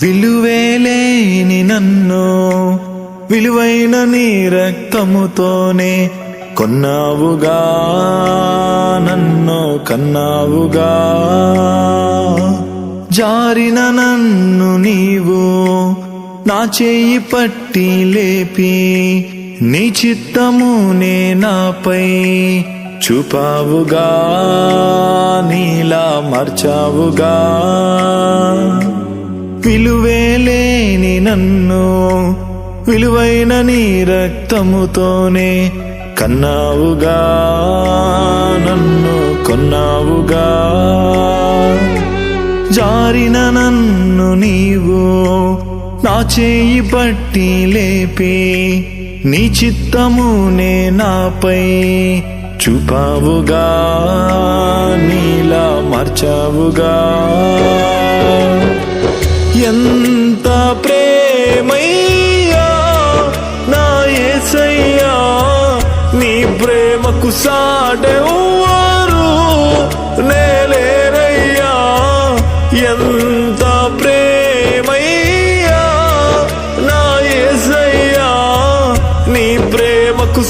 విలువేలేని నన్ను విలువైన నీ రక్తముతోనే కొన్నావుగా, నన్ను కన్నావుగా. జారిన నన్ను నీవు నా చేయి పట్టి లేపి నీ చిత్తమునే నాపై చూపావుగా, నీలా మార్చావుగా. విలువేలేని నన్ను విలువైన నీ రక్తముతోనే కన్నావుగా, నన్ను కొన్నావుగా. జారిన నన్ను నీవు నా చేయి పట్టి లేపి నీ చిత్తమునే నాపై చూపావుగా, నీలా మార్చావుగా. ఎంత ప్రేమయ్యా నా యేసయ్యా, నీ ప్రేమకు సాటెవ్వరు నేలేరయ్యా. ఎంత ప్రేమయ్యా నా యేసయ్యా, నీ ప్రేమకు